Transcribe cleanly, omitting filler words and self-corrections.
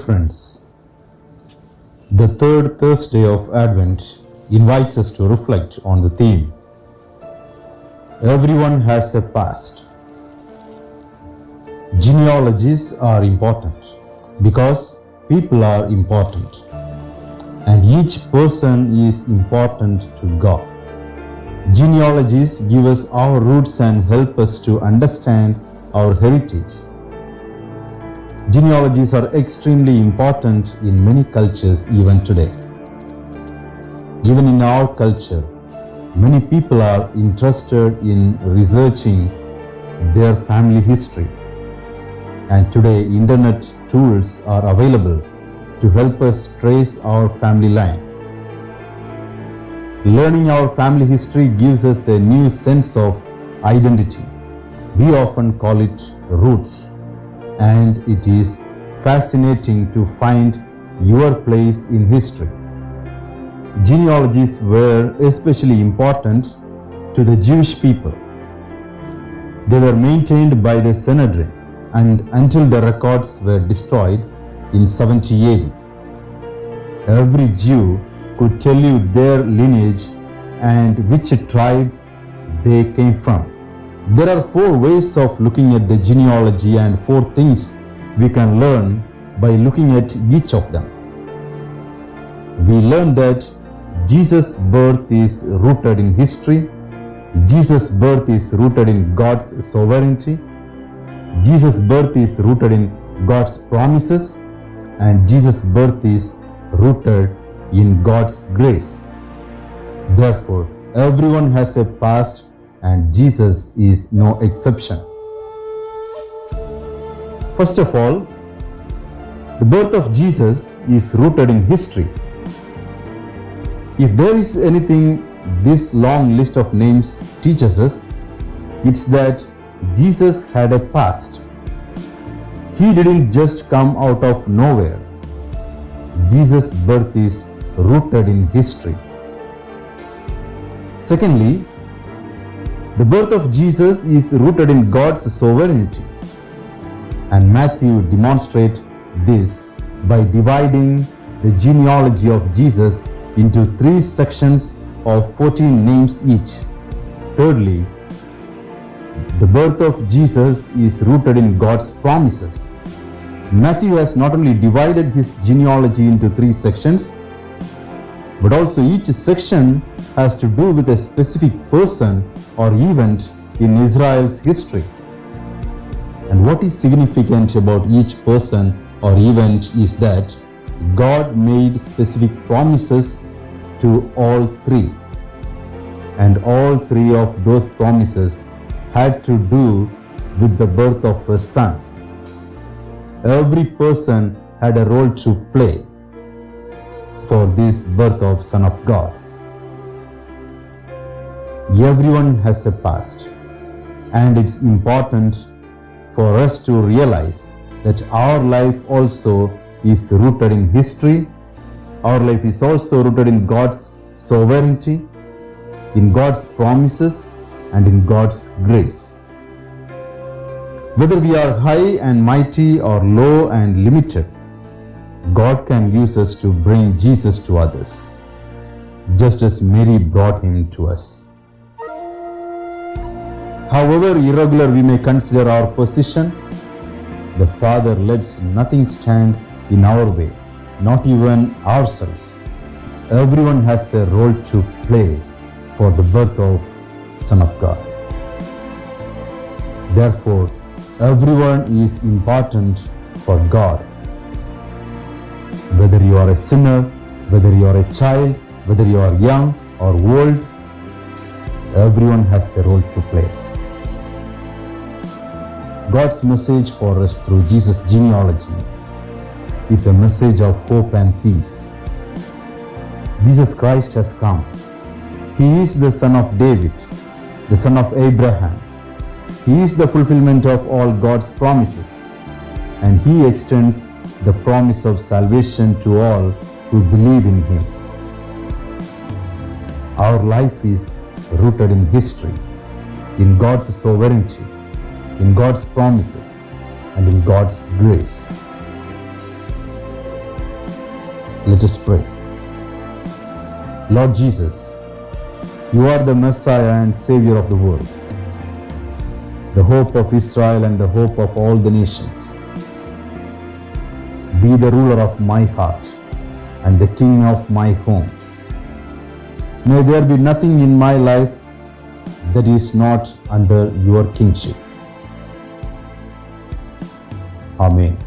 friends, the third Thursday of Advent invites us to reflect on the theme, Everyone has a past. Genealogies are important because people are important, and each person is important to God. Genealogies give us our roots and help us to understand our heritage. Genealogies are extremely important in many cultures even today. Even in our culture, many people are interested in researching their family history. And today, internet tools are available to help us trace our family line. Learning our family history gives us a new sense of identity. We often call it roots, and it is fascinating to find your place in history. Genealogies were especially important to the Jewish people. They were maintained by the Sanhedrin and until the records were destroyed in 70 AD. Every Jew could tell you their lineage and which tribe they came from. There are 4 ways of looking at the genealogy and 4 things we can learn by looking at each of them. We learn that Jesus' birth is rooted in history. Jesus' birth is rooted in God's sovereignty. Jesus' birth is rooted in God's promises. And Jesus' birth is rooted in God's grace. Therefore, everyone has a past, and Jesus is no exception. First of all, the birth of Jesus is rooted in history. If there is anything this long list of names teaches us, it's that Jesus had a past. He didn't just come out of nowhere. Jesus' birth is rooted in history. Secondly, the birth of Jesus is rooted in God's sovereignty. And Matthew demonstrates this by dividing the genealogy of Jesus into 3 sections of 14 names each. Thirdly, the birth of Jesus is rooted in God's promises. Matthew has not only divided his genealogy into 3 sections, but also each section has to do with a specific person or event in Israel's history. And what is significant about each person or event is that God made specific promises to all 3. And all 3 of those promises had to do with the birth of a son. Every person had a role to play for this birth of Son of God. Everyone has a past, and it's important for us to realize that our life also is rooted in history. Our life is also rooted in God's sovereignty, in God's promises, and in God's grace. Whether we are high and mighty or low and limited, God can use us to bring Jesus to others, just as Mary brought him to us. However irregular we may consider our position, the Father lets nothing stand in our way, not even ourselves. Everyone has a role to play for the birth of Son of God. Therefore, everyone is important for God. Whether you are a sinner, whether you are a child, whether you are young or old, everyone has a role to play. God's message for us through Jesus' genealogy is a message of hope and peace. Jesus Christ has come. He is the Son of David, the Son of Abraham. He is the fulfillment of all God's promises, and He extends the promise of salvation to all who believe in Him. Our life is rooted in history, in God's sovereignty, in God's promises, and in God's grace. Let us pray. Lord Jesus, you are the Messiah and Savior of the world, the hope of Israel and the hope of all the nations. Be the ruler of my heart and the king of my home. May there be nothing in my life that is not under your kingship. Amen.